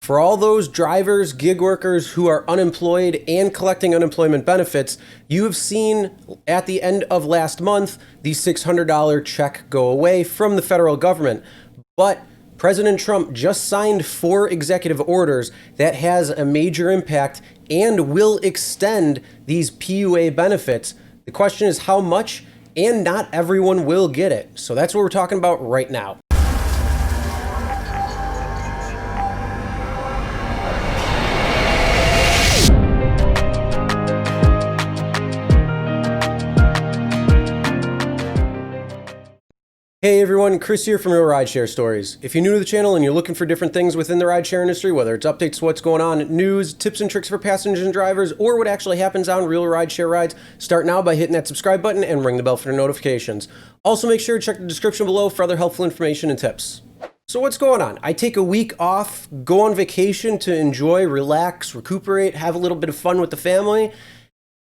For all those drivers, gig workers who are unemployed and collecting unemployment benefits, you have seen at the end of last month the $600 check go away from the federal government. But President Trump just signed 4 executive orders that has a major impact and will extend these PUA benefits. The question is how much, and not everyone will get it. So that's what we're talking about right now. Hey everyone, Chris here from Real Rideshare Stories. If you're new to the channel and you're looking for different things within the rideshare industry, whether it's updates to what's going on, news, tips and tricks for passengers and drivers, or what actually happens on real rideshare rides, start now by hitting that subscribe button and ring the bell for notifications. Also make sure to check the description below for other helpful information and tips. So what's going on? I take a week off, go on vacation to enjoy, relax, recuperate, have a little bit of fun with the family.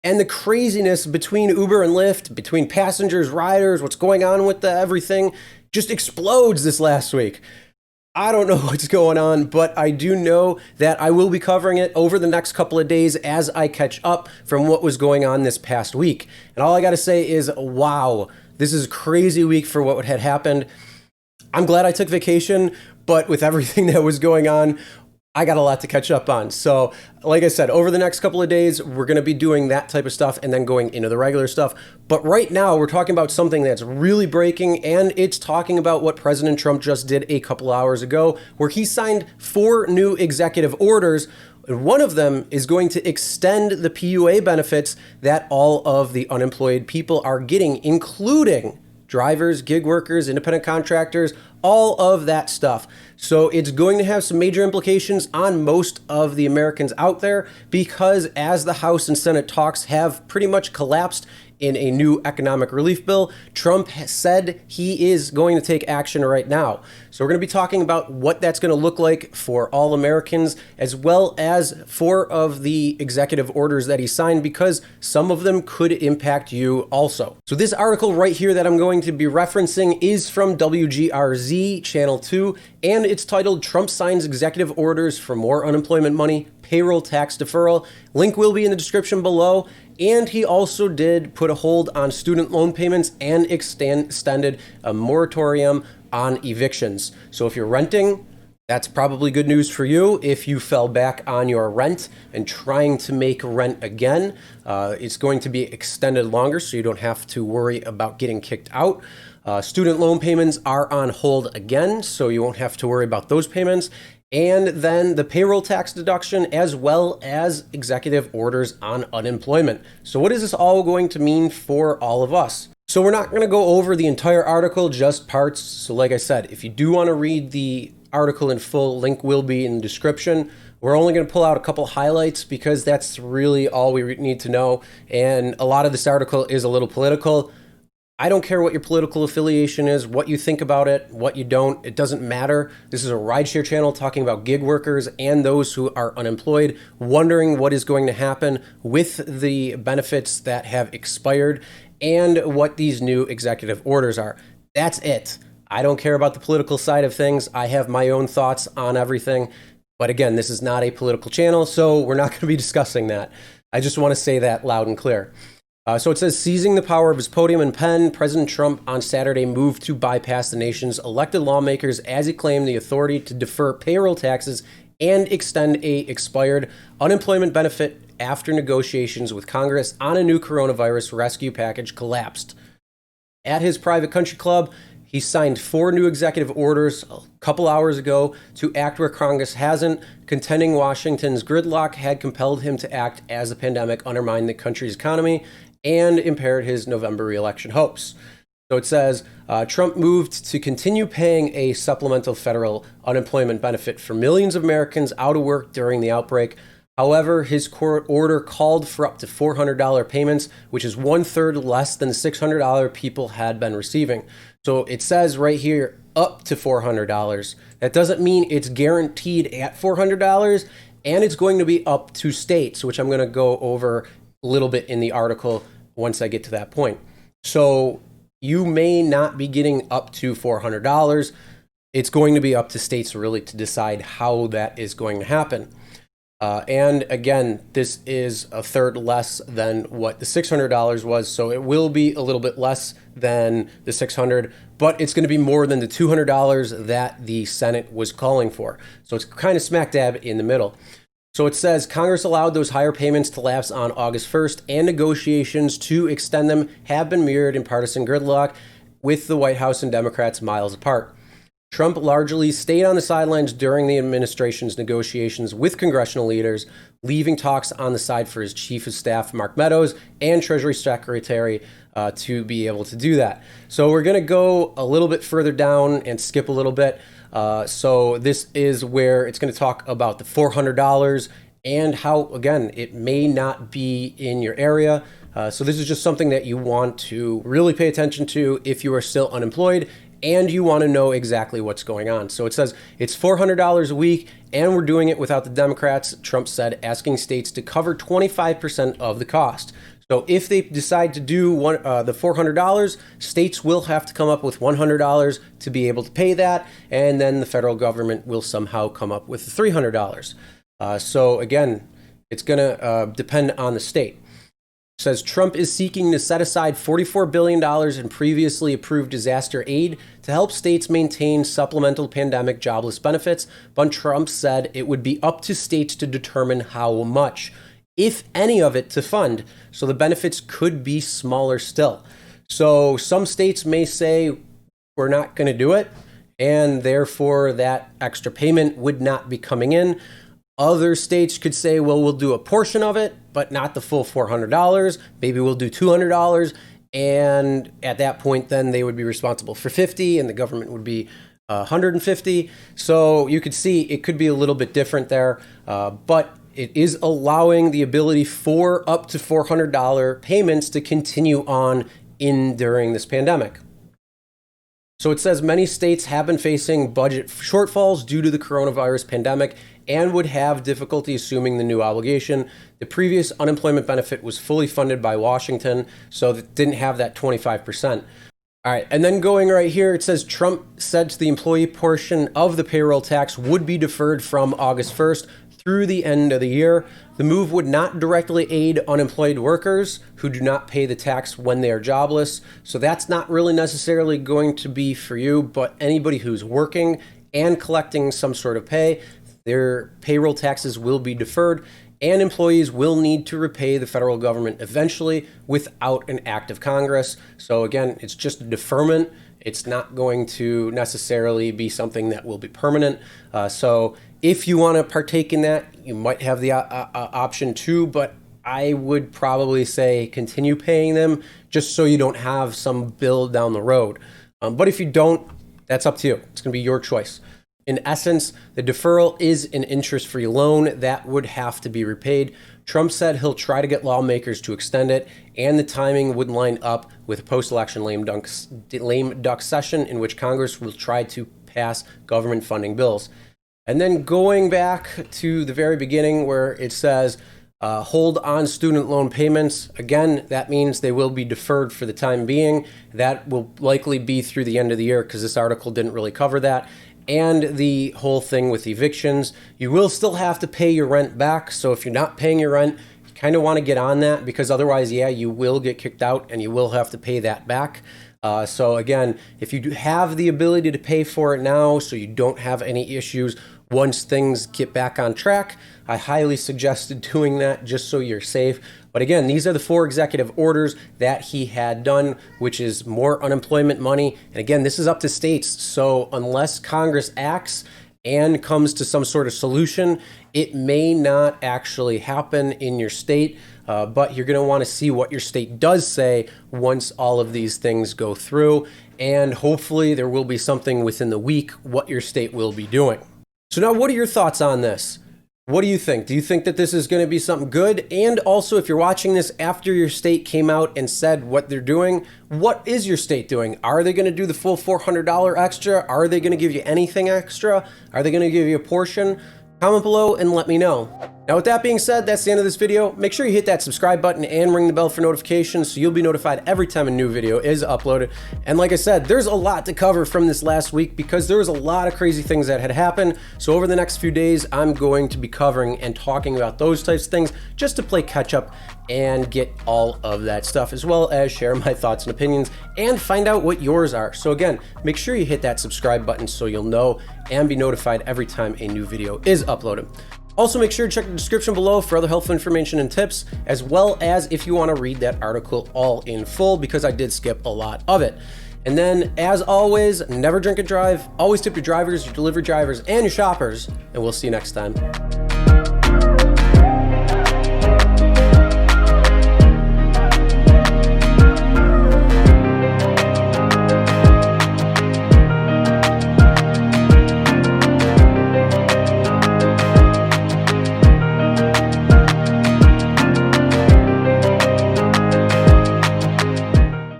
And the craziness between Uber and Lyft, between passengers, riders, what's going on with everything, just explodes this last week. I don't know what's going on, but I do know that I will be covering it over the next couple of days as I catch up from what was going on this past week. And all I got to say is, wow, this is a crazy week for what had happened. I'm glad I took vacation, but with everything that was going on, I got a lot to catch up on. So like I said, over the next couple of days, we're going to be doing that type of stuff and then going into the regular stuff. But right now, we're talking about something that's really breaking, and it's talking about what President Trump just did a couple hours ago, where he signed 4 new executive orders. And one of them is going to extend the PUA benefits that all of the unemployed people are getting, including drivers, gig workers, independent contractors, all of that stuff. So it's going to have some major implications on most of the Americans out there, because as the House and Senate talks have pretty much collapsed in a new economic relief bill, Trump said he is going to take action right now. So we're going to be talking about what that's going to look like for all Americans, as well as 4 of the executive orders that he signed, because some of them could impact you also. So this article right here that I'm going to be referencing is from WGRZ Channel 2, and it's titled "Trump Signs Executive Orders for More Unemployment Money, Payroll Tax Deferral." Link will be in the description below. And he also did put a hold on student loan payments and extended a moratorium on evictions. So if you're renting, that's probably good news for you. If you fell back on your rent and trying to make rent again, it's going to be extended longer, so you don't have to worry about getting kicked out. Student loan payments are on hold again, so you won't have to worry about those payments. And then the payroll tax deduction, as well as executive orders on unemployment. So what is this all going to mean for all of us? So we're not going to go over the entire article, just parts. So like I said, if you do want to read the article in full, link will be in the description. We're only going to pull out a couple highlights because that's really all we need to know. And a lot of this article is a little political. I don't care what your political affiliation is, what you think about it, what you don't. It doesn't matter. This is a rideshare channel talking about gig workers and those who are unemployed, wondering what is going to happen with the benefits that have expired and what these new executive orders are. That's it. I don't care about the political side of things. I have my own thoughts on everything. But again, this is not a political channel, so we're not going to be discussing that. I just want to say that loud and clear. So it says, seizing the power of his podium and pen, President Trump on Saturday moved to bypass the nation's elected lawmakers as he claimed the authority to defer payroll taxes and extend a expired unemployment benefit after negotiations with Congress on a new coronavirus rescue package collapsed. At his private country club, he signed 4 new executive orders a couple hours ago to act where Congress hasn't, contending Washington's gridlock had compelled him to act as the pandemic undermined the country's economy and impaired his November re-election hopes. So it says, Trump moved to continue paying a supplemental federal unemployment benefit for millions of Americans out of work during the outbreak. However, his court order called for up to $400 payments, which is 1/3 less than the $600 people had been receiving. So it says right here, up to $400. That doesn't mean it's guaranteed at $400, and it's going to be up to states, which I'm going to go over a little bit in the article once I get to that point. So you may not be getting up to $400. it's going to be up to states really to decide how that is going to happen. And again, this is a third less than what the $600 was, so it will be a little bit less than the $600, but it's going to be more than the $200 that the Senate was calling for. So it's kind of smack dab in the middle. So it says Congress allowed those higher payments to lapse on August 1st, and negotiations to extend them have been mirrored in partisan gridlock, with the White House and Democrats miles apart. Trump largely stayed on the sidelines during the administration's negotiations with congressional leaders, leaving talks on the side for his chief of staff, Mark Meadows, and Treasury Secretary to be able to do that. So we're going to go a little bit further down and skip a little bit. So this is where it's going to talk about the $400 and how, again, it may not be in your area. So this is just something that you want to really pay attention to if you are still unemployed and you want to know exactly what's going on. So it says it's $400 a week, and we're doing it without the Democrats, Trump said, asking states to cover 25% of the cost. So if they decide to do the $400, states will have to come up with $100 to be able to pay that, and then the federal government will somehow come up with $300. So again, it's going to depend on the state. Says Trump is seeking to set aside $44 billion in previously approved disaster aid to help states maintain supplemental pandemic jobless benefits, but Trump said it would be up to states to determine how much, if any of it, to fund, so the benefits could be smaller still. So some states may say, we're not going to do it, and therefore that extra payment would not be coming in. Other states could say, well, we'll do a portion of it, but not the full $400. Maybe we'll do $200. And at that point, then they would be responsible for $50 and the government would be $150. So you could see it could be a little bit different there. But it is allowing the ability for up to $400 payments to continue on during this pandemic. So it says many states have been facing budget shortfalls due to the coronavirus pandemic and would have difficulty assuming the new obligation. The previous unemployment benefit was fully funded by Washington, so it didn't have that 25%. All right, and then going right here, it says Trump said the employee portion of the payroll tax would be deferred from August 1st through the end of the year. The move would not directly aid unemployed workers who do not pay the tax when they are jobless. So that's not really necessarily going to be for you, but anybody who's working and collecting some sort of pay, their payroll taxes will be deferred, and employees will need to repay the federal government eventually without an act of Congress. So again, it's just a deferment. It's not going to necessarily be something that will be permanent. So if you want to partake in that, you might have the option too, but I would probably say continue paying them just so you don't have some bill down the road. But if you don't, that's up to you. It's going to be your choice. In essence, the deferral is an interest-free loan that would have to be repaid. Trump said he'll try to get lawmakers to extend it, and the timing would line up with a post-election lame duck session in which Congress will try to pass government funding bills. And then going back to the very beginning where it says hold on student loan payments, again, that means they will be deferred for the time being. That will likely be through the end of the year because this article didn't really cover that. And the whole thing with evictions, you will still have to pay your rent back. So if you're not paying your rent, you kind of want to get on that because otherwise, yeah, you will get kicked out and you will have to pay that back. So again, if you do have the ability to pay for it now so you don't have any issues once things get back on track, I highly suggested doing that just so you're safe. But again, these are the 4 executive orders that he had done, which is more unemployment money. And again, this is up to states. So unless Congress acts and comes to some sort of solution, it may not actually happen in your state. But you're going to want to see what your state does say once all of these things go through. And hopefully there will be something within the week what your state will be doing. So now what are your thoughts on this? What do you think? Do you think that this is going to be something good? And also, if you're watching this after your state came out and said what they're doing, what is your state doing? Are they going to do the full $400 extra? Are they going to give you anything extra? Are they going to give you a portion? Comment below and let me know. Now with that being said, that's the end of this video. Make sure you hit that subscribe button and ring the bell for notifications so you'll be notified every time a new video is uploaded. And like I said, there's a lot to cover from this last week because there was a lot of crazy things that had happened. So over the next few days, I'm going to be covering and talking about those types of things just to play catch up and get all of that stuff, as well as share my thoughts and opinions and find out what yours are. So again, make sure you hit that subscribe button so you'll know and be notified every time a new video is uploaded. Also, make sure to check the description below for other helpful information and tips, as well as if you want to read that article all in full, because I did skip a lot of it. And then, as always, never drink and drive. Always tip your drivers, your delivery drivers, and your shoppers, and we'll see you next time.